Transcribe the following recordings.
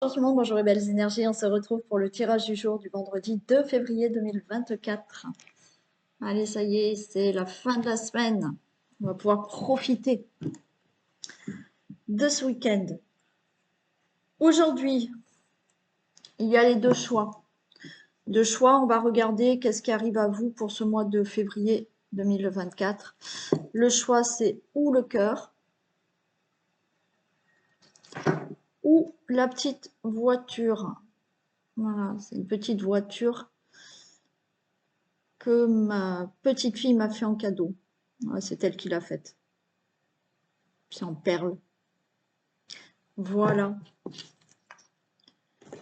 Bonjour tout le monde, bonjour et belles énergies. On se retrouve pour le tirage du jour du vendredi 2 février 2024. Allez, ça y est, c'est la fin de la semaine. On va pouvoir profiter de ce week-end. Aujourd'hui, il y a les deux choix. On va regarder qu'est-ce qui arrive à vous pour ce mois de février 2024. Le choix, c'est ou le cœur, ou la petite voiture. Voilà, c'est une petite voiture que ma petite fille m'a fait en cadeau. Ouais, c'est elle qui l'a faite. C'est en perles. Voilà.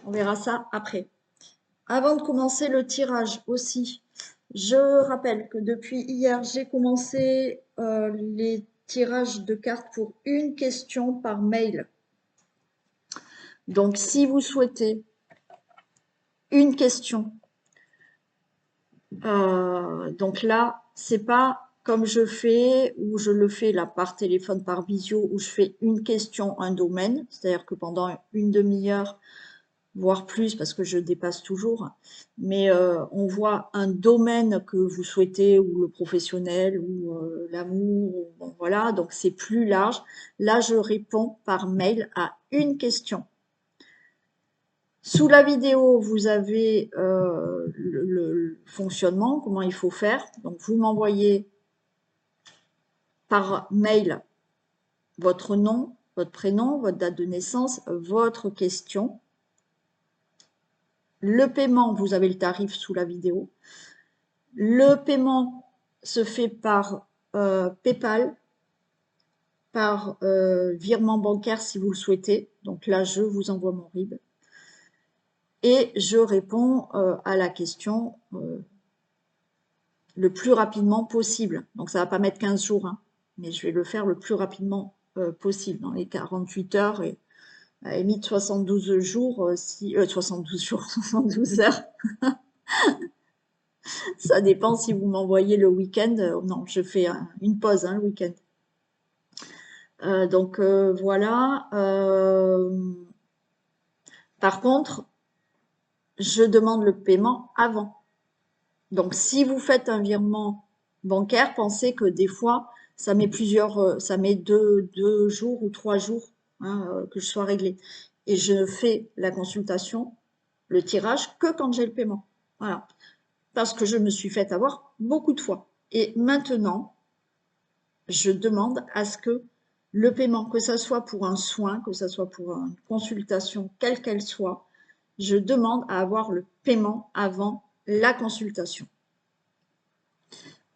On verra ça après. Avant de commencer le tirage aussi, je rappelle que depuis hier, j'ai commencé les tirages de cartes pour une question par mail. Donc, si vous souhaitez une question, donc là, c'est pas comme je fais, ou je le fais là par téléphone, par visio, où je fais une question, un domaine, c'est-à-dire que pendant une demi-heure, voire plus, parce que je dépasse toujours, mais on voit un domaine que vous souhaitez, ou le professionnel, ou l'amour, bon, voilà, donc c'est plus large. Là, je réponds par mail à une question. Sous la vidéo, vous avez le fonctionnement, comment il faut faire. Donc, vous m'envoyez par mail votre nom, votre prénom, votre date de naissance, votre question. Le paiement, vous avez le tarif sous la vidéo. Le paiement se fait par PayPal, par virement bancaire si vous le souhaitez. Donc là, je vous envoie mon RIB. Et je réponds à la question le plus rapidement possible. Donc ça ne va pas mettre 15 jours, hein, mais je vais le faire le plus rapidement possible, dans les 48 heures et à la limite 72 jours, 72 jours, 72 heures. Ça dépend si vous m'envoyez le week-end. Non, je fais une pause hein, le week-end. Donc voilà. Par contre, je demande le paiement avant. Donc si vous faites un virement bancaire, pensez que des fois, ça met ça met deux jours ou 3 jours hein, que je sois réglée. Et je fais la consultation, le tirage, que quand j'ai le paiement. Voilà. Parce que je me suis fait avoir beaucoup de fois. Et maintenant, je demande à ce que le paiement, que ce soit pour un soin, que ce soit pour une consultation, quelle qu'elle soit, je demande à avoir le paiement avant la consultation.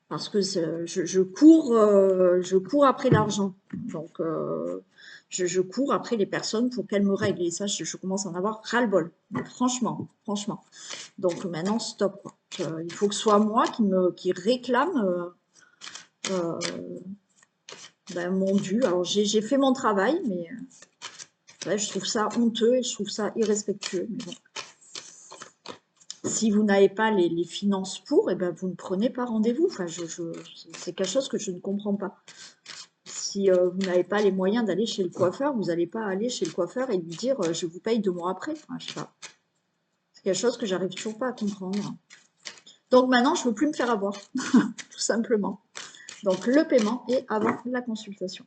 Parce que je cours après l'argent. Donc, je cours après les personnes pour qu'elles me règlent. Et ça, je commence à en avoir ras-le-bol. Franchement, franchement. Donc maintenant, stop. Il faut que ce soit moi qui réclame mon dû. Alors, j'ai fait mon travail, mais ouais, je trouve ça honteux et je trouve ça irrespectueux. Mais bon. Si vous n'avez pas les finances pour, eh ben, vous ne prenez pas rendez-vous. Enfin, c'est quelque chose que je ne comprends pas. Si vous n'avez pas les moyens d'aller chez le coiffeur, vous n'allez pas aller chez le coiffeur et lui dire je vous paye 2 mois après. Enfin, je sais pas. C'est quelque chose que j'arrive toujours pas à comprendre. Donc maintenant, je ne veux plus me faire avoir, tout simplement. Donc le paiement est avant la consultation.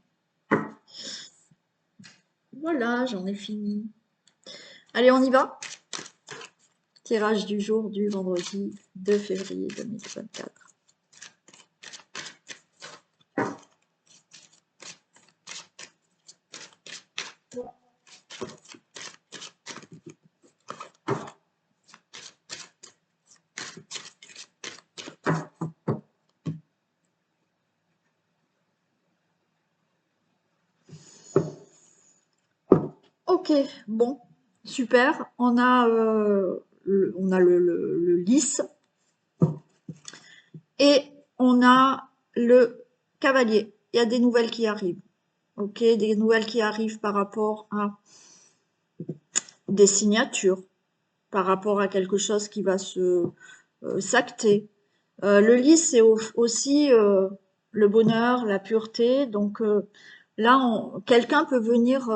Voilà, j'en ai fini. Allez, on y va. Tirage du jour du vendredi 2 février 2024. Ok, bon, super. On a le lys et on a le cavalier. Il y a des nouvelles qui arrivent. Ok, des nouvelles qui arrivent par rapport à des signatures, par rapport à quelque chose qui va se s'acter. Le lys, c'est aussi le bonheur, la pureté. Donc, Là, quelqu'un peut venir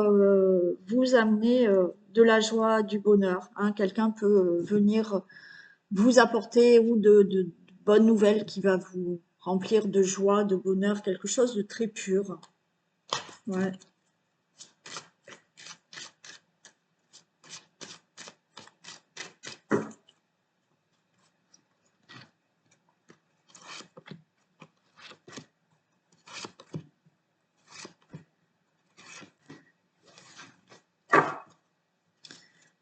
vous amener de la joie, du bonheur, hein. Quelqu'un peut venir vous apporter ou de bonnes nouvelles qui va vous remplir de joie, de bonheur, quelque chose de très pur. Ouais.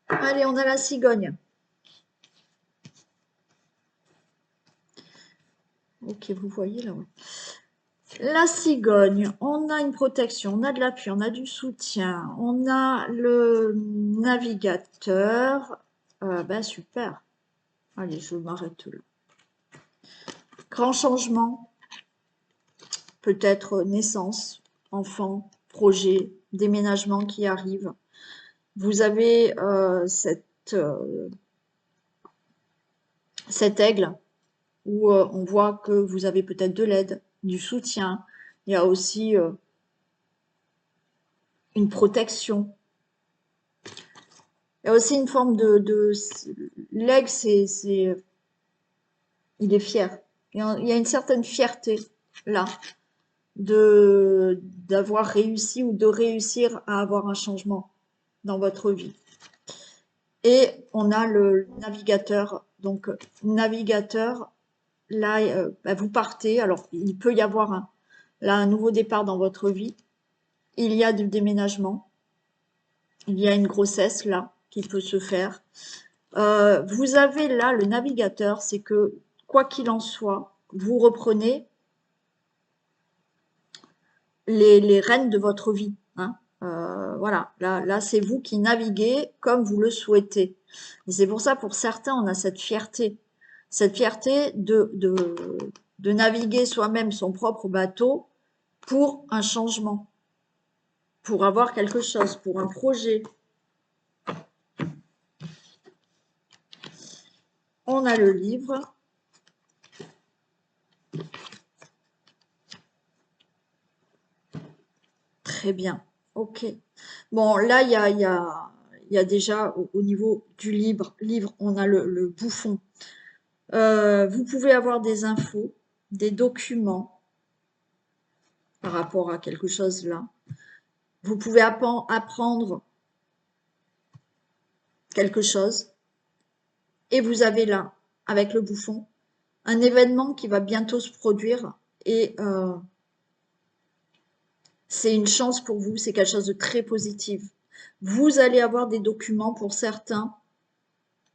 Allez, on a la cigogne. Ok, vous voyez là, ouais. La cigogne, on a une protection, on a de l'appui, on a du soutien, on a le navigateur. Ben super. Allez, je m'arrête là. Grand changement, peut-être naissance, enfant, projet, déménagement qui arrive. Vous avez cet aigle où on voit que vous avez peut-être de l'aide, du soutien. Il y a aussi une protection. Il y a aussi une forme l'aigle, il est fier. Il y a une certaine fierté là d'avoir réussi ou de réussir à avoir un changement dans votre vie. Et on a le navigateur. Donc, navigateur, là, vous partez. Alors, il peut y avoir un nouveau départ dans votre vie. Il y a du déménagement. Il y a une grossesse, là, qui peut se faire. Vous avez là le navigateur, c'est que, quoi qu'il en soit, vous reprenez les rênes de votre vie. Hein. Voilà, là c'est vous qui naviguez comme vous le souhaitez. Et c'est pour ça, pour certains, on a cette fierté de naviguer soi-même son propre bateau pour un changement, pour avoir quelque chose, pour un projet. On a le livre. Très bien, ok. Bon, là, il y a déjà au niveau du livre, on a le bouffon. Vous pouvez avoir des infos, des documents par rapport à quelque chose là. Vous pouvez apprendre quelque chose. Et vous avez là, avec le bouffon, un événement qui va bientôt se produire. Et c'est une chance pour vous, c'est quelque chose de très positif. Vous allez avoir des documents pour certains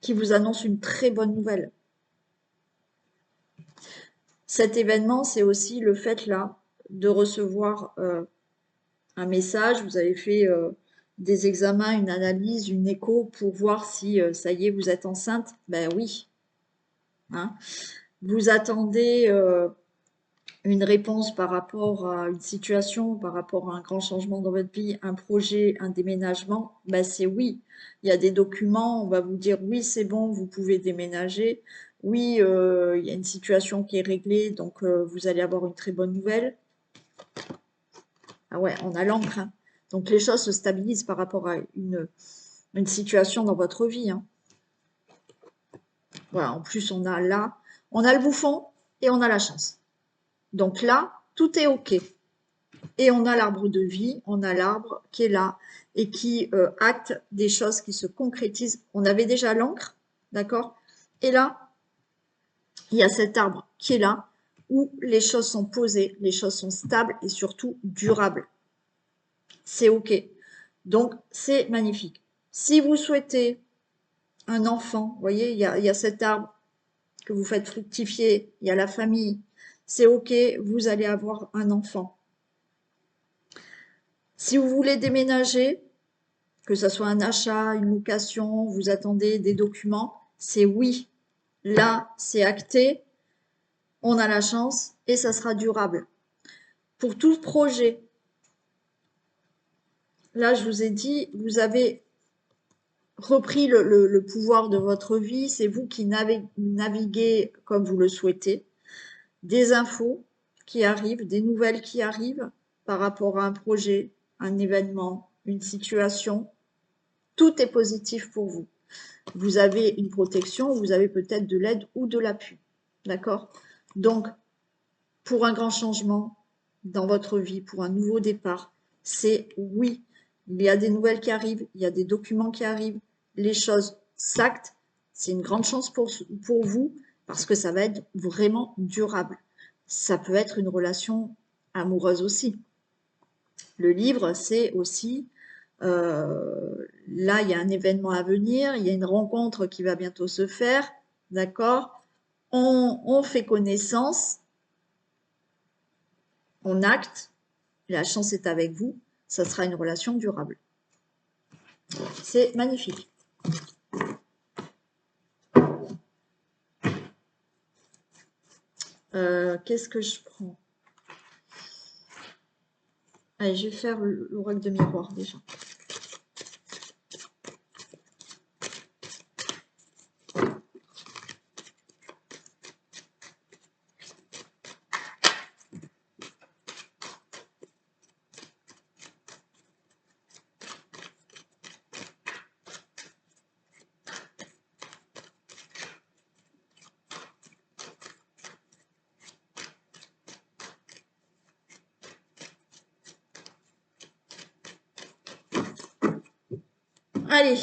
qui vous annoncent une très bonne nouvelle. Cet événement, c'est aussi le fait là de recevoir un message, vous avez fait des examens, une analyse, une écho pour voir si ça y est, vous êtes enceinte. Ben oui. Hein. Vous attendez une réponse par rapport à une situation, par rapport à un grand changement dans votre vie, un projet, un déménagement. Ben c'est oui. Il y a des documents, on va vous dire oui, c'est bon, vous pouvez déménager. Oui, il y a une situation qui est réglée, donc vous allez avoir une très bonne nouvelle. Ah ouais, on a l'encre. Hein. Donc les choses se stabilisent par rapport à une situation dans votre vie. Hein. Voilà, en plus on a là, on a le bouffon et on a la chance. Donc là, tout est OK. Et on a l'arbre de vie, on a l'arbre qui est là et qui acte des choses qui se concrétisent. On avait déjà l'encre, d'accord? Et là, il y a cet arbre qui est là où les choses sont posées, les choses sont stables et surtout durables. C'est OK. Donc, c'est magnifique. Si vous souhaitez un enfant, vous voyez, il y a cet arbre que vous faites fructifier, il y a la famille, c'est OK, vous allez avoir un enfant. Si vous voulez déménager, que ce soit un achat, une location, vous attendez des documents, c'est oui. Là, c'est acté, on a la chance et ça sera durable. Pour tout projet, là, je vous ai dit, vous avez repris le pouvoir de votre vie, c'est vous qui naviguez comme vous le souhaitez, des infos qui arrivent, des nouvelles qui arrivent, par rapport à un projet, un événement, une situation, tout est positif pour vous. Vous avez une protection, vous avez peut-être de l'aide ou de l'appui. D'accord? Donc, pour un grand changement dans votre vie, pour un nouveau départ, c'est oui, il y a des nouvelles qui arrivent, il y a des documents qui arrivent, les choses s'actent, c'est une grande chance pour vous parce que ça va être vraiment durable. Ça peut être une relation amoureuse aussi. Le livre, c'est aussi, là, il y a un événement à venir, il y a une rencontre qui va bientôt se faire, d'accord? On fait connaissance, on acte, la chance est avec vous, ça sera une relation durable. C'est magnifique. Qu'est-ce que je prends? Allez, je vais faire l'oracle de miroir déjà. Allez,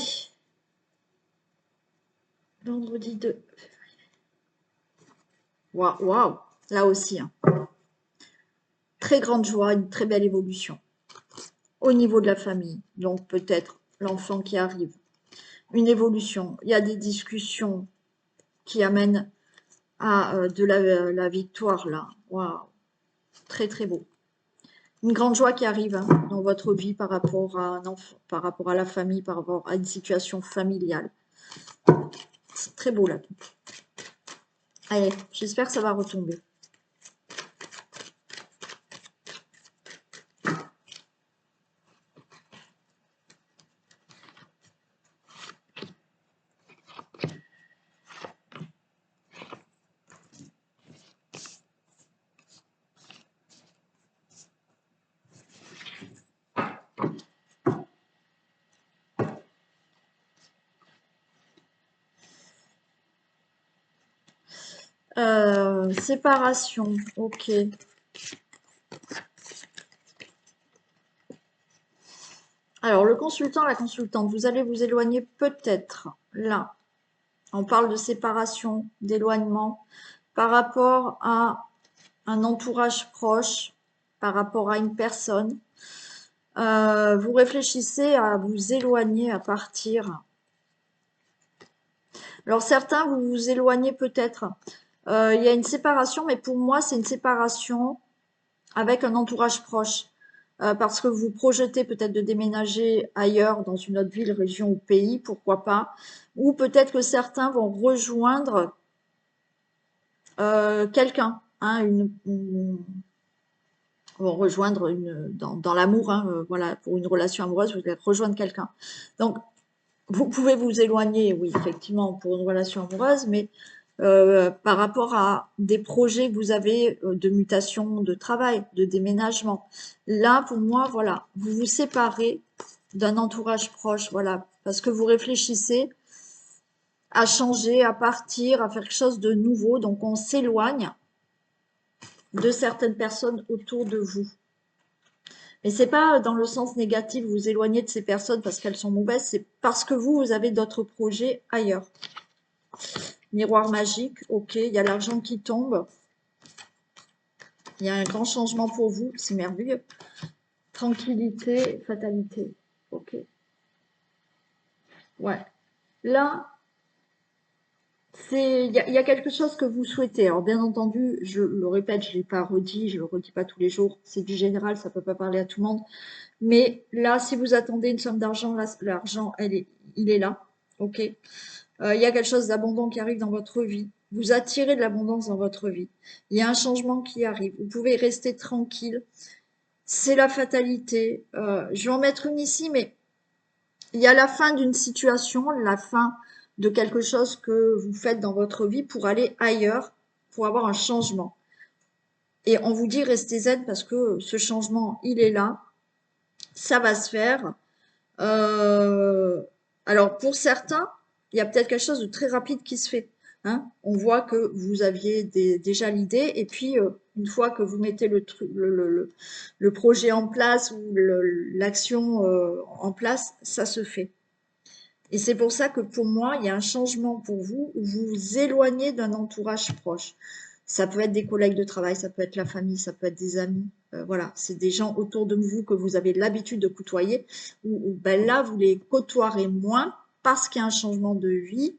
vendredi 2. Waouh, wow. Là aussi, hein. Très grande joie, une très belle évolution au niveau de la famille. Donc peut-être l'enfant qui arrive, une évolution. Il y a des discussions qui amènent à de la victoire là. Waouh, très très beau. Une grande joie qui arrive hein, dans votre vie par rapport à un enfant, par rapport à la famille, par rapport à une situation familiale. C'est très beau là. Allez, j'espère que ça va retomber. Séparation, ok. Alors, le consultant, la consultante, vous allez vous éloigner peut-être. Là, on parle de séparation, d'éloignement par rapport à un entourage proche, par rapport à une personne. Vous réfléchissez à vous éloigner, à partir. Alors, certains, vous vous éloignez peut-être. Il y a une séparation, mais pour moi, c'est une séparation avec un entourage proche. Parce que vous projetez peut-être de déménager ailleurs, dans une autre ville, région ou pays, pourquoi pas. Ou peut-être que certains vont rejoindre quelqu'un, hein, vont rejoindre dans l'amour, hein, voilà, pour une relation amoureuse, vous allez rejoindre quelqu'un. Donc, vous pouvez vous éloigner, oui, effectivement, pour une relation amoureuse, mais par rapport à des projets que vous avez de mutation de travail, de déménagement. Là, pour moi, voilà, vous vous séparez d'un entourage proche, voilà, parce que vous réfléchissez à changer, à partir, à faire quelque chose de nouveau, donc on s'éloigne de certaines personnes autour de vous. Mais c'est pas dans le sens négatif, vous vous éloignez de ces personnes parce qu'elles sont mauvaises, c'est parce que vous avez d'autres projets ailleurs. Miroir magique, ok, il y a l'argent qui tombe. Il y a un grand changement pour vous, c'est merveilleux. Tranquillité, fatalité, ok. Ouais. Là, il y a quelque chose que vous souhaitez. Alors bien entendu, je le répète, je ne l'ai pas redit, je le redis pas tous les jours. C'est du général, ça peut pas parler à tout le monde. Mais là, si vous attendez une somme d'argent, l'argent, il est là, ok. Il y a quelque chose d'abondant qui arrive dans votre vie. Vous attirez de l'abondance dans votre vie. Il y a un changement qui arrive. Vous pouvez rester tranquille. C'est la fatalité. Je vais en mettre une ici, mais il y a la fin d'une situation, la fin de quelque chose que vous faites dans votre vie pour aller ailleurs, pour avoir un changement. Et on vous dit restez zen parce que ce changement, il est là, ça va se faire. Euh, alors pour certains, il y a peut-être quelque chose de très rapide qui se fait. Hein. On voit que vous aviez déjà l'idée et puis une fois que vous mettez le projet en place ou l'action en place, ça se fait. Et c'est pour ça que pour moi, il y a un changement pour vous où vous vous éloignez d'un entourage proche. Ça peut être des collègues de travail, ça peut être la famille, ça peut être des amis. Voilà, c'est des gens autour de vous que vous avez l'habitude de côtoyer, ben là, vous les côtoierez moins parce qu'il y a un changement de vie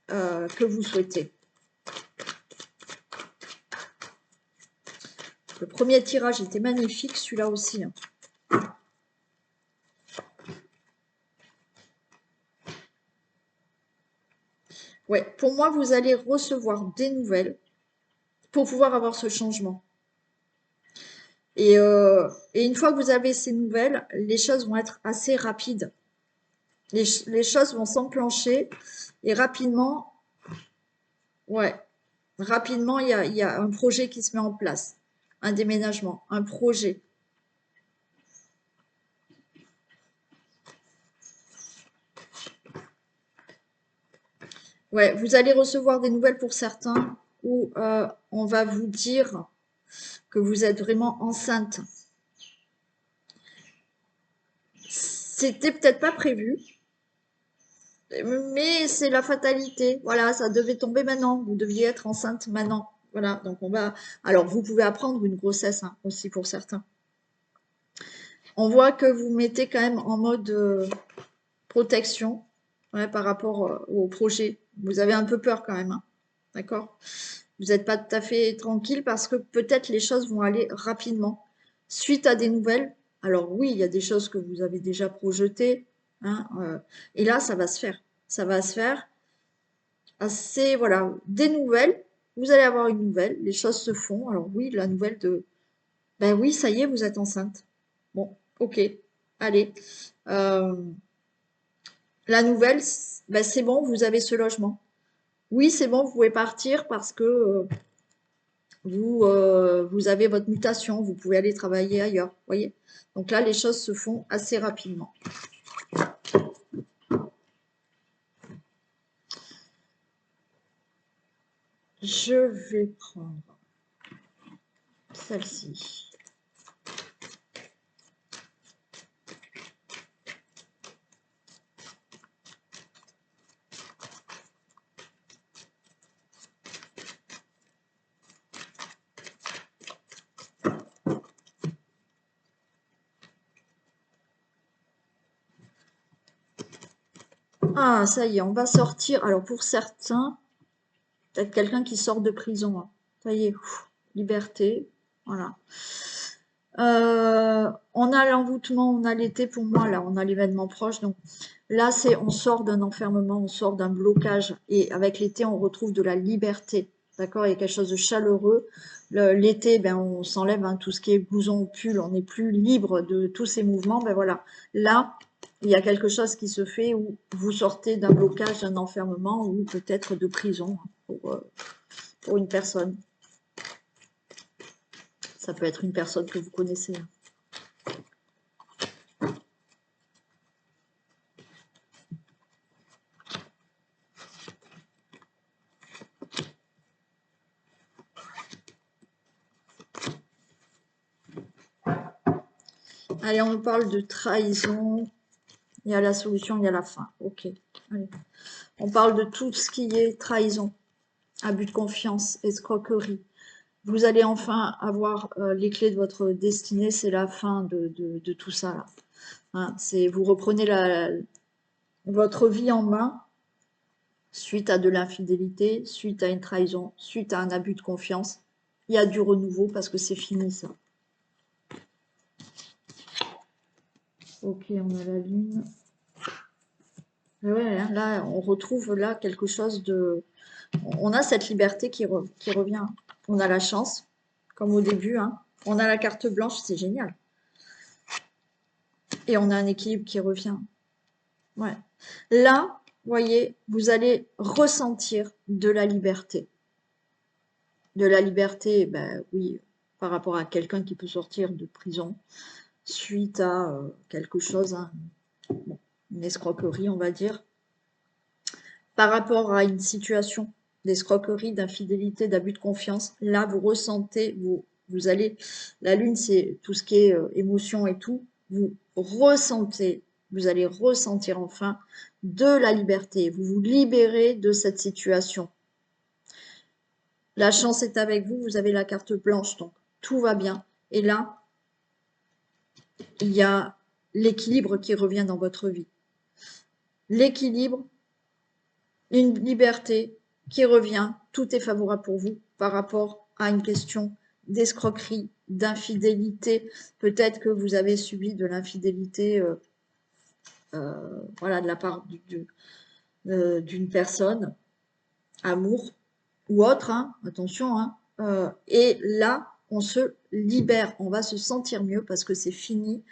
que vous souhaitez. Le premier tirage était magnifique, celui-là aussi. Hein. Ouais, pour moi, vous allez recevoir des nouvelles pour pouvoir avoir ce changement. Et une fois que vous avez ces nouvelles, les choses vont être assez rapides. Les choses vont s'enclencher et rapidement, ouais, rapidement, il y a un projet qui se met en place. Un déménagement, un projet. Ouais, vous allez recevoir des nouvelles pour certains où on va vous dire que vous êtes vraiment enceinte. C'était peut-être pas prévu, mais c'est la fatalité. Voilà, ça devait tomber maintenant. Vous deviez être enceinte maintenant. Voilà, donc on va. Alors, vous pouvez apprendre une grossesse hein, aussi pour certains. On voit que vous mettez quand même en mode protection ouais, par rapport au projet. Vous avez un peu peur quand même. Hein, d'accord? Vous n'êtes pas tout à fait tranquille parce que peut-être les choses vont aller rapidement. Suite à des nouvelles, alors oui, il y a des choses que vous avez déjà projetées. Hein, et là, ça va se faire. Ça va se faire. Assez, voilà, des nouvelles. Vous allez avoir une nouvelle. Les choses se font. Alors oui, la nouvelle de, ben oui, ça y est, vous êtes enceinte. Bon, ok, allez. Euh, la nouvelle, ben c'est bon, vous avez ce logement. Oui, c'est bon, vous pouvez partir parce que vous avez votre mutation, vous pouvez aller travailler ailleurs, voyez. Donc là, les choses se font assez rapidement. Je vais prendre celle-ci. Ah, ça y est, on va sortir. Alors pour certains, peut-être quelqu'un qui sort de prison. Hein. Ça y est, liberté. Voilà. On a l'envoûtement, on a l'été pour moi, là, on a l'événement proche. Donc là, c'est on sort d'un enfermement, on sort d'un blocage. Et avec l'été, on retrouve de la liberté. D'accord? Il y a quelque chose de chaleureux. L'été, ben, on s'enlève hein, tout ce qui est blouson, pull, on n'est plus libre de tous ces mouvements. Ben voilà. Là, il y a quelque chose qui se fait où vous sortez d'un blocage, d'un enfermement ou peut-être de prison hein, pour une personne. Ça peut être une personne que vous connaissez. Hein. Allez, on parle de trahison. Il y a la solution, il y a la fin. Ok. Allez. On parle de tout ce qui est trahison, abus de confiance, escroquerie. Vous allez enfin avoir les clés de votre destinée. C'est la fin de tout ça. Là. Hein, vous reprenez votre vie en main suite à de l'infidélité, suite à une trahison, suite à un abus de confiance. Il y a du renouveau parce que c'est fini ça. Ok, on a la lune. Ouais, hein, là, on retrouve là quelque chose de... On a cette liberté qui revient. On a la chance, comme au début. Hein. On a la carte blanche, c'est génial. Et on a un équilibre qui revient. Ouais. Là, voyez, vous allez ressentir de la liberté. De la liberté, ben oui, par rapport à quelqu'un qui peut sortir de prison suite à quelque chose, hein, bon, une escroquerie, on va dire. Par rapport à une situation d'escroquerie, d'infidélité, d'abus de confiance, là, vous ressentez, vous allez, la lune, c'est tout ce qui est émotion et tout, vous ressentez, vous allez ressentir enfin de la liberté, vous vous libérez de cette situation. La chance est avec vous, vous avez la carte blanche, donc tout va bien. Et là, il y a l'équilibre qui revient dans votre vie. L'équilibre, une liberté qui revient, tout est favorable pour vous par rapport à une question d'escroquerie, d'infidélité. Peut-être que vous avez subi de l'infidélité voilà, de la part d'une personne, amour ou autre, hein, attention. Hein, et là, on se libère, on va se sentir mieux parce que c'est fini.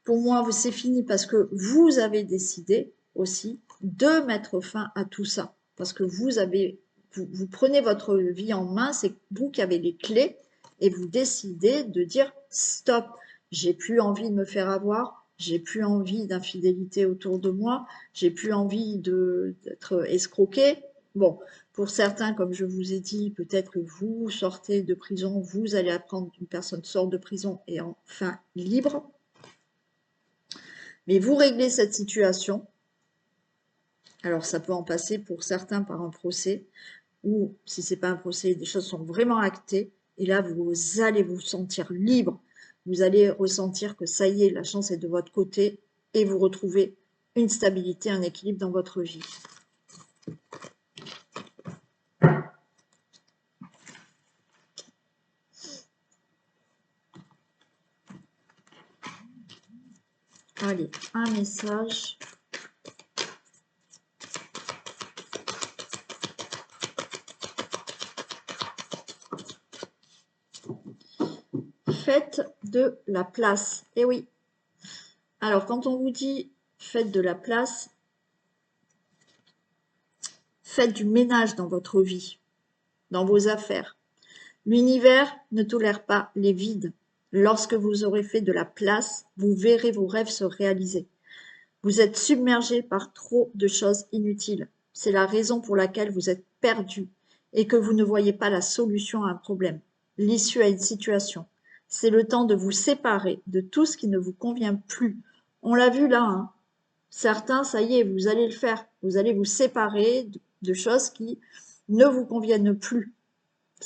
Pour moi, c'est fini parce que vous avez décidé aussi de mettre fin à tout ça. Parce que vous prenez votre vie en main, c'est vous qui avez les clés et vous décidez de dire stop, j'ai plus envie de me faire avoir, j'ai plus envie d'infidélité autour de moi, j'ai plus envie d'être escroqué. Bon, pour certains, comme je vous ai dit, peut-être que vous sortez de prison, vous allez apprendre qu'une personne sort de prison et enfin libre. Mais vous réglez cette situation. Alors, ça peut en passer pour certains par un procès, ou si ce n'est pas un procès, des choses sont vraiment actées. Et là, vous allez vous sentir libre. Vous allez ressentir que ça y est, la chance est de votre côté et vous retrouvez une stabilité, un équilibre dans votre vie. Allez, un message. Faites de la place. Eh oui. Alors, quand on vous dit faites de la place, faites du ménage dans votre vie, dans vos affaires. L'univers ne tolère pas les vides. Lorsque vous aurez fait de la place, vous verrez vos rêves se réaliser. Vous êtes submergé par trop de choses inutiles. C'est la raison pour laquelle vous êtes perdu et que vous ne voyez pas la solution à un problème, l'issue à une situation. C'est le temps de vous séparer de tout ce qui ne vous convient plus. On l'a vu là, hein. Certains, ça y est, vous allez le faire. Vous allez vous séparer de choses qui ne vous conviennent plus.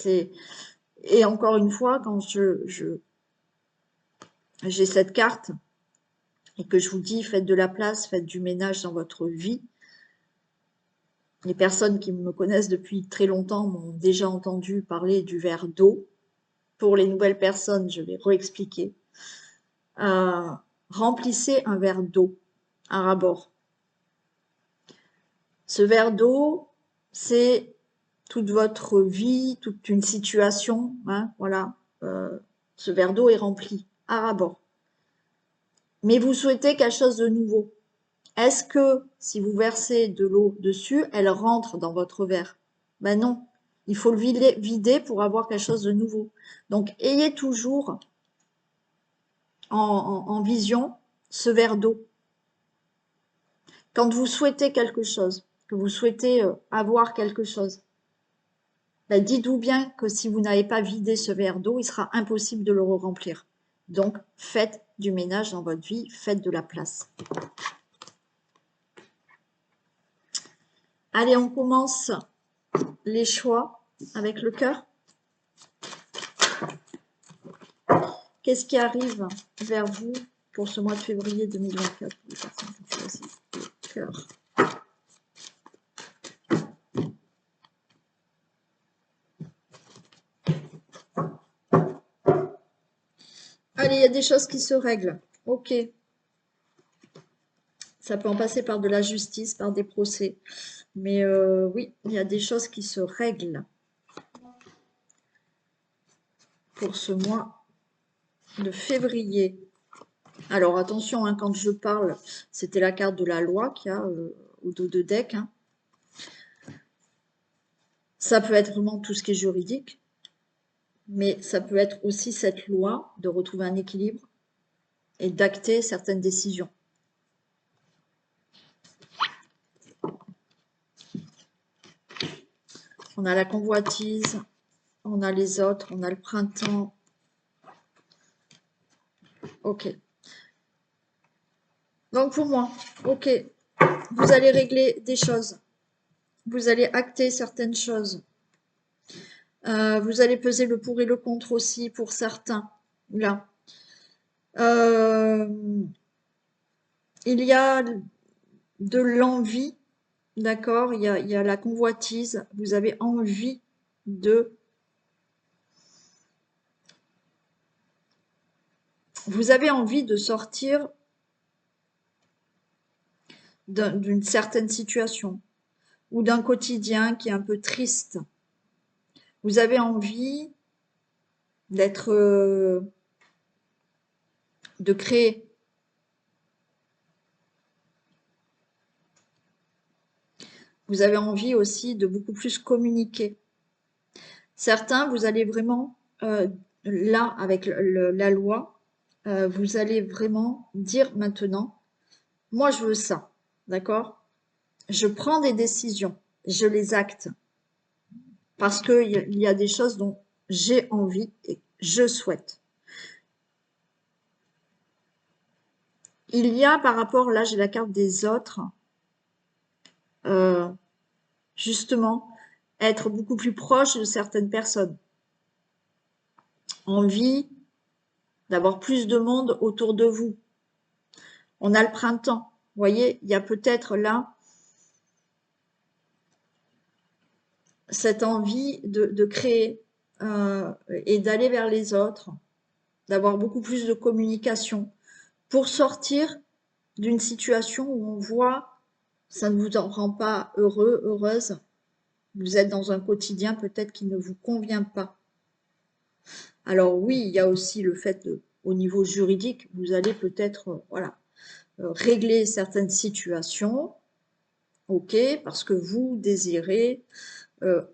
Et encore une fois, quand j'ai cette carte et que je vous dis faites de la place, faites du ménage dans votre vie, les personnes qui me connaissent depuis très longtemps m'ont déjà entendu parler du verre d'eau. Pour les nouvelles personnes, je vais réexpliquer. Remplissez un verre d'eau, un rabord. Ce verre d'eau, c'est toute votre vie, toute une situation. Hein, voilà. Ce verre d'eau est rempli à rabord. Mais vous souhaitez quelque chose de nouveau. Est-ce que si vous versez de l'eau dessus, elle rentre dans votre verre? Ben non, il faut le vider pour avoir quelque chose de nouveau. Donc, ayez toujours en vision ce verre d'eau. Quand vous souhaitez quelque chose, que vous souhaitez avoir quelque chose, ben dites-vous bien que si vous n'avez pas vidé ce verre d'eau, il sera impossible de le remplir. Donc, faites du ménage dans votre vie, faites de la place. Allez, on commence les choix avec le cœur. Qu'est-ce qui arrive vers vous pour ce mois de février 2024 pour les personnes qui choisissent le cœur? Allez, il y a des choses qui se règlent. Ok. Ça peut en passer par de la justice, par des procès. Mais oui, il y a des choses qui se règlent pour ce mois de février. Alors attention, hein, quand je parle, c'était la carte de la loi qu'il y a au dos de deck. Hein. Ça peut être vraiment tout ce qui est juridique. Mais ça peut être aussi cette loi de retrouver un équilibre et d'acter certaines décisions. On a la convoitise, on a les autres, on a le printemps. Ok. Donc pour moi, ok, vous allez régler des choses. Vous allez acter certaines choses. Vous allez peser le pour et le contre aussi pour certains. Là. Il y a de l'envie, d'accord, il y a la convoitise. Vous avez envie de... Vous avez envie de sortir d'une certaine situation ou d'un quotidien qui est un peu triste. Vous avez envie d'être... de créer. Vous avez envie aussi de beaucoup plus communiquer. Certains, vous allez vraiment, là, avec la loi, vous allez vraiment dire maintenant, moi je veux ça, d'accord? Je prends des décisions, je les acte, parce qu'il y a des choses dont j'ai envie et je souhaite. Il y a par rapport, là j'ai la carte des autres, justement, être beaucoup plus proche de certaines personnes. Envie d'avoir plus de monde autour de vous. On a le printemps. Vous voyez, il y a peut-être là cette envie de créer et d'aller vers les autres, d'avoir beaucoup plus de communication pour sortir d'une situation où on voit ça ne vous en rend pas heureux, heureuse. Vous êtes dans un quotidien peut-être qui ne vous convient pas. Alors oui, il y a aussi le fait au niveau juridique, vous allez peut-être voilà, régler certaines situations, ok, parce que vous désirez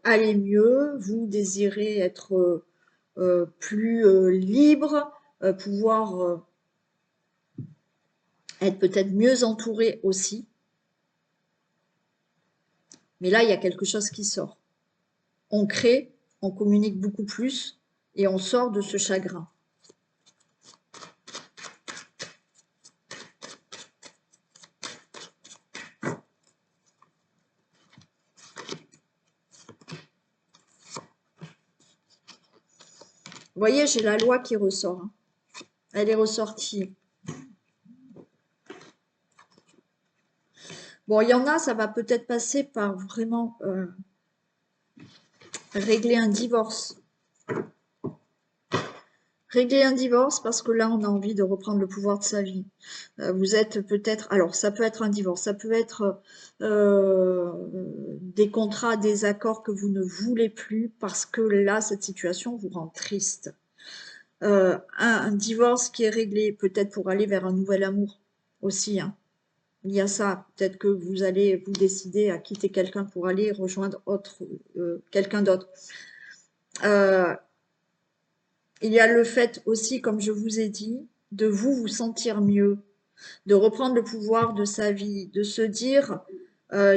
aller mieux, vous désirez être plus libre, pouvoir être peut-être mieux entouré aussi. Mais là, il y a quelque chose qui sort. On crée, on communique beaucoup plus et on sort de ce chagrin. Vous voyez, j'ai la loi qui ressort. Hein. Elle est ressortie. Bon, il y en a, ça va peut-être passer par vraiment régler un divorce. Régler un divorce parce que là, on a envie de reprendre le pouvoir de sa vie. Vous êtes peut-être... Alors, ça peut être un divorce, ça peut être des contrats, des accords que vous ne voulez plus parce que là, cette situation vous rend triste. Un divorce qui est réglé peut-être pour aller vers un nouvel amour aussi. Hein. Il y a ça. Peut-être que vous allez vous décider à quitter quelqu'un pour aller rejoindre quelqu'un d'autre. Il y a le fait aussi, comme je vous ai dit, de vous sentir mieux, de reprendre le pouvoir de sa vie, de se dire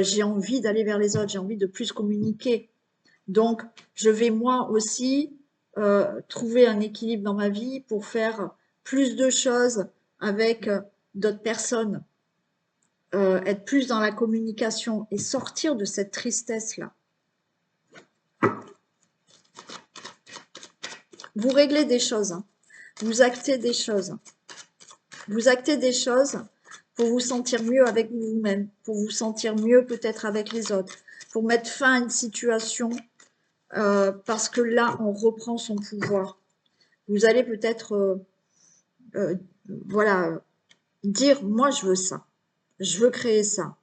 j'ai envie d'aller vers les autres, j'ai envie de plus communiquer. Donc, je vais moi aussi trouver un équilibre dans ma vie pour faire plus de choses avec d'autres personnes, être plus dans la communication et sortir de cette tristesse-là. Vous réglez des choses, hein. Vous actez des choses. Vous actez des choses pour vous sentir mieux avec vous-même, pour vous sentir mieux peut-être avec les autres, pour mettre fin à une situation parce que là, on reprend son pouvoir. Vous allez peut-être voilà, dire, moi, je veux ça. Je veux créer ça.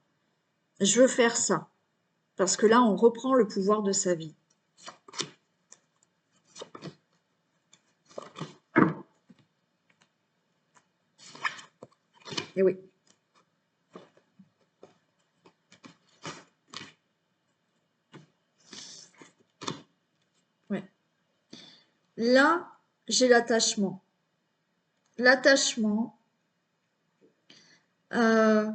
Je veux faire ça. Parce que là, on reprend le pouvoir de sa vie. Et oui. Ouais. Là, j'ai l'attachement. L'attachement, euh,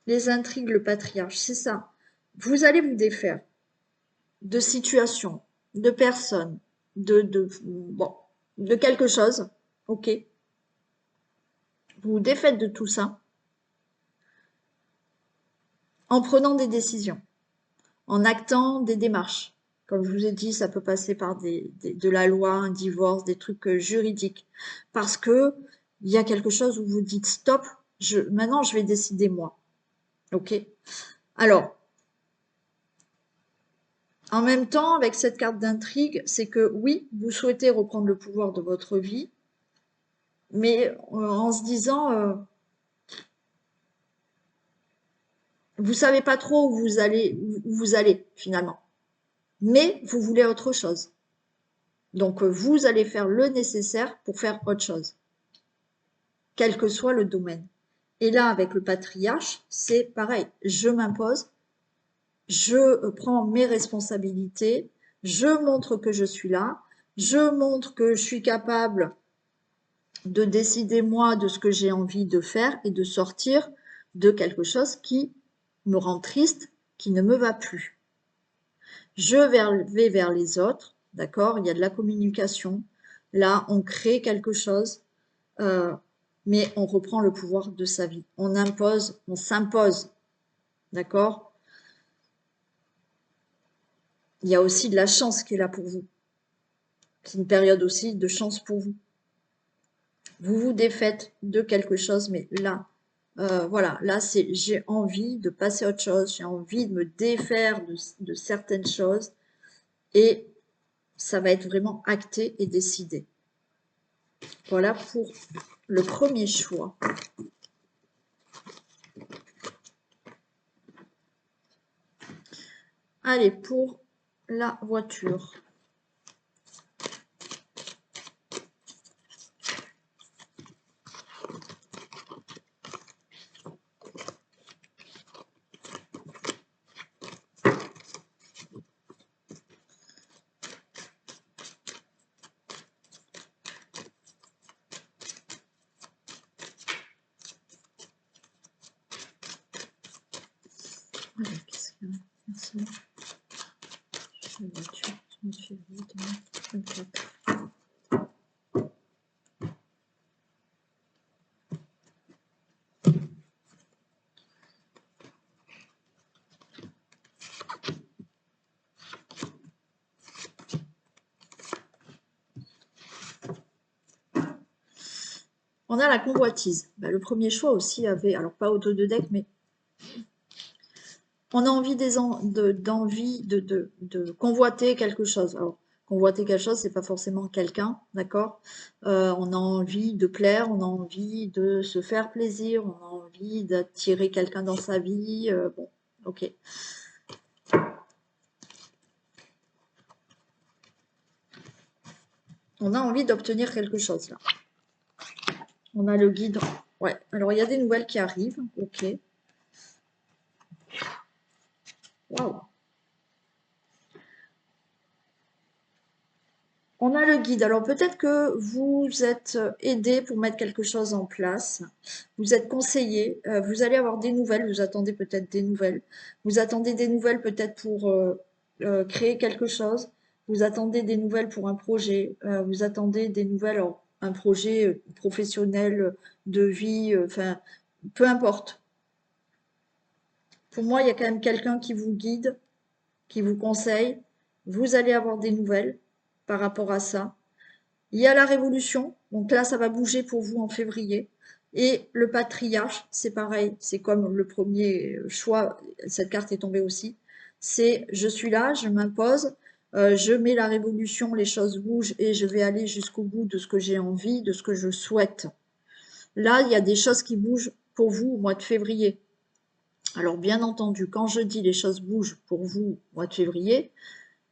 les intrigues, le patriarche, c'est ça. Vous allez vous défaire de situations, de personnes, bon, de quelque chose, ok? Vous vous défaites de tout ça en prenant des décisions, en actant des démarches. Comme je vous ai dit, ça peut passer par de la loi, un divorce, des trucs juridiques. Parce que il y a quelque chose où vous dites stop, maintenant je vais décider moi. Ok? Alors, en même temps, avec cette carte d'intrigue, c'est que oui, vous souhaitez reprendre le pouvoir de votre vie, mais en se disant, vous savez pas trop où vous allez finalement, mais vous voulez autre chose. Donc vous allez faire le nécessaire pour faire autre chose, quel que soit le domaine. Et là, avec le patriarche, c'est pareil. Je m'impose, je prends mes responsabilités, je montre que je suis là, je montre que je suis capable de décider moi de ce que j'ai envie de faire et de sortir de quelque chose qui me rend triste, qui ne me va plus. Je vais vers les autres, d'accord? Il y a de la communication. Là, on crée quelque chose, euh, mais on reprend le pouvoir de sa vie. On impose, on s'impose, d'accord? Il y a aussi de la chance qui est là pour vous. C'est une période aussi de chance pour vous. Vous vous défaites de quelque chose, mais là, voilà, là, c'est j'ai envie de passer à autre chose, j'ai envie de me défaire de certaines choses, et ça va être vraiment acté et décidé. Voilà pour le premier choix. Allez, pour la voiture. Allez, qu'est-ce qu'il y a? Merci. La voiture, 30 février 2024. On a la convoitise. Bah, le premier choix aussi avait, alors pas auto de deck, mais on a envie de convoiter quelque chose. Alors, convoiter quelque chose, c'est pas forcément quelqu'un, d'accord? On a envie de plaire, on a envie de se faire plaisir, on a envie d'attirer quelqu'un dans sa vie. Bon, ok. On a envie d'obtenir quelque chose là. On a le guide. Ouais, alors il y a des nouvelles qui arrivent. Ok. Waouh. On a le guide. Alors peut-être que vous êtes aidé pour mettre quelque chose en place. Vous êtes conseillé. Vous allez avoir des nouvelles. Vous attendez peut-être des nouvelles. Vous attendez des nouvelles peut-être pour créer quelque chose. Vous attendez des nouvelles pour un projet. Vous attendez des nouvelles, alors, un projet professionnel, de vie, enfin, peu importe. Pour moi, il y a quand même quelqu'un qui vous guide, qui vous conseille. Vous allez avoir des nouvelles par rapport à ça. Il y a la révolution, donc là, ça va bouger pour vous en février. Et le patriarche, c'est pareil, c'est comme le premier choix, cette carte est tombée aussi. C'est je suis là, je m'impose, je mets la révolution, les choses bougent et je vais aller jusqu'au bout de ce que j'ai envie, de ce que je souhaite. Là, il y a des choses qui bougent pour vous au mois de février. Alors, bien entendu, quand je dis les choses bougent pour vous au mois de février,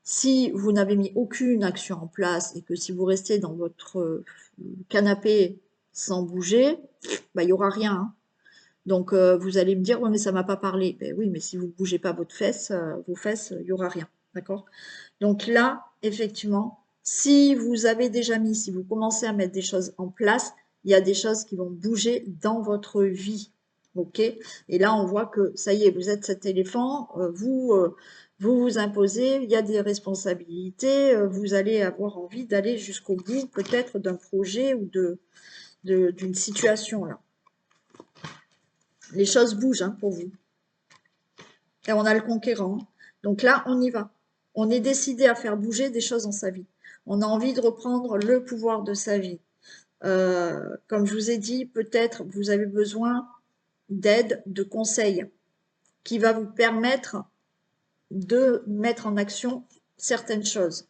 si vous n'avez mis aucune action en place et que si vous restez dans votre canapé sans bouger, bah, il n'y aura rien, hein. Donc, vous allez me dire, ouais, mais ça m'a pas parlé. Ben oui, mais si vous ne bougez pas vos fesses, il n'y aura rien. D'accord? Donc là, effectivement, Si vous avez déjà mis, si vous commencez à mettre des choses en place, il y a des choses qui vont bouger dans votre vie. OK? Et là, on voit que ça y est, vous êtes cet éléphant, vous vous imposez, il y a des responsabilités, vous allez avoir envie d'aller jusqu'au bout peut-être d'un projet ou d'une situation là. Les choses bougent hein, pour vous. Et on a le conquérant. Donc là, on y va. On est décidé à faire bouger des choses dans sa vie. On a envie de reprendre le pouvoir de sa vie. Comme je vous ai dit, peut-être vous avez besoin d'aide, de conseils qui va vous permettre de mettre en action certaines choses.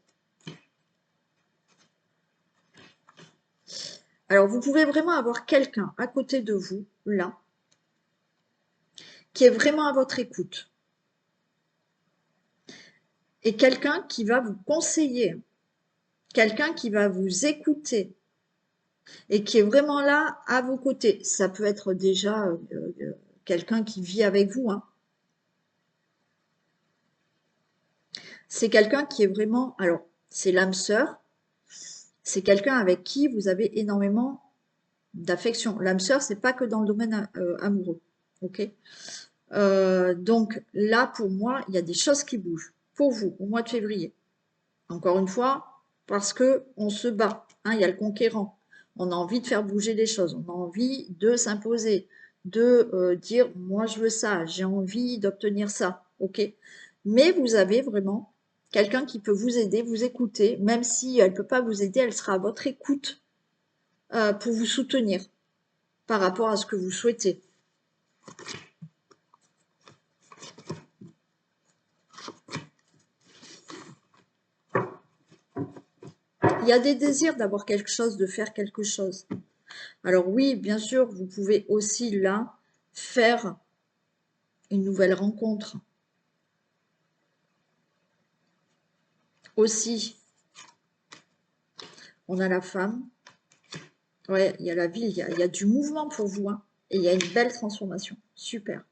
Alors, vous pouvez vraiment avoir quelqu'un à côté de vous, là, qui est vraiment à votre écoute. Et quelqu'un qui va vous conseiller, quelqu'un qui va vous écouter et qui est vraiment là à vos côtés. Ça peut être déjà quelqu'un qui vit avec vous, hein. C'est quelqu'un qui est vraiment, alors, c'est l'âme sœur, c'est quelqu'un avec qui vous avez énormément d'affection. L'âme sœur, c'est pas que dans le domaine amoureux, ok? Donc là, pour moi, il y a des choses qui bougent pour vous au mois de février. Encore une fois, parce que on se bat, hein, il y a le conquérant. On a envie de faire bouger les choses, on a envie de s'imposer, de dire moi je veux ça, j'ai envie d'obtenir ça, ok? Mais vous avez vraiment quelqu'un qui peut vous aider, vous écouter, même si elle ne peut pas vous aider, elle sera à votre écoute pour vous soutenir par rapport à ce que vous souhaitez. Il y a des désirs d'avoir quelque chose, de faire quelque chose. Alors oui, bien sûr, vous pouvez aussi là faire une nouvelle rencontre. Aussi, on a la femme. Ouais, il y a la vie, il y a du mouvement pour vous. Hein, et il y a une belle transformation. Super.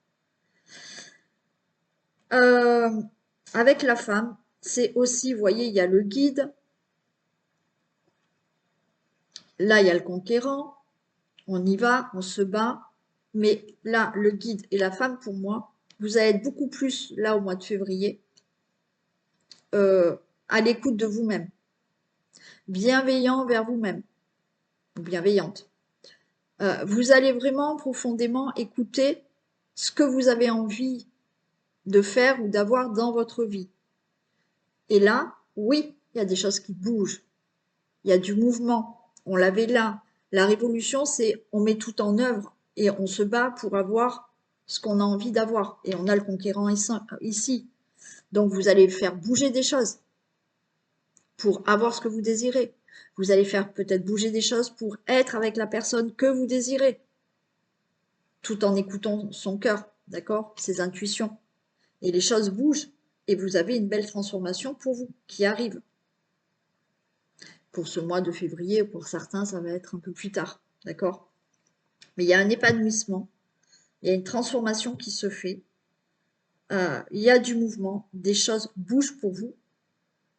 Avec la femme, c'est aussi, vous voyez, il y a le guide. Là, il y a le conquérant. On y va, on se bat. Mais là, le guide et la femme, pour moi, vous allez être beaucoup plus, là, au mois de février, à l'écoute de vous-même. Bienveillant vers vous-même. Bienveillante. Vous allez vraiment profondément écouter ce que vous avez envie de faire ou d'avoir dans votre vie. Et là, oui, il y a des choses qui bougent. Il y a du mouvement. On l'avait là. La révolution, c'est on met tout en œuvre et on se bat pour avoir ce qu'on a envie d'avoir. Et on a le conquérant ici. Donc vous allez faire bouger des choses pour avoir ce que vous désirez. Vous allez faire peut-être bouger des choses pour être avec la personne que vous désirez, tout en écoutant son cœur, d'accord, ses intuitions. Et les choses bougent et vous avez une belle transformation pour vous qui arrive. Pour ce mois de février, pour certains, ça va être un peu plus tard, d'accord? Mais il y a un épanouissement, il y a une transformation qui se fait, il y a du mouvement, des choses bougent pour vous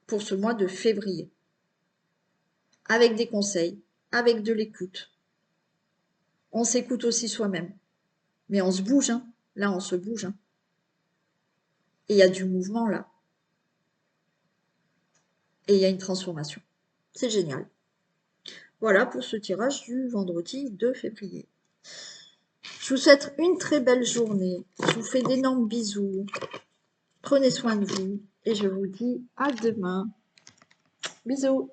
pour ce mois de février. Avec des conseils, avec de l'écoute. On s'écoute aussi soi-même. Mais on se bouge, hein. Là, on se bouge. Hein. Et il y a du mouvement là. Et il y a une transformation. C'est génial. Voilà pour ce tirage du vendredi 2 février. Je vous souhaite une très belle journée. Je vous fais d'énormes bisous. Prenez soin de vous. Et je vous dis à demain. Bisous.